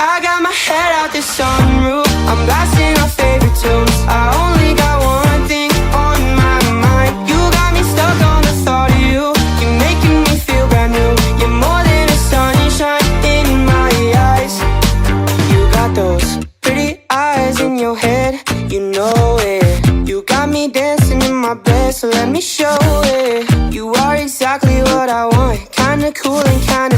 I got my head out the sunroof, I'm blasting our favorite tunes. I only got one thing on my mind. You got me stuck on the thought of you. You're making me feel brand new. You're more than a sunshine in my eyes. You got those pretty eyes in your head, you know it. You got me dancing in my bed, so let me show it. You are exactly what I want, kinda cool and kinda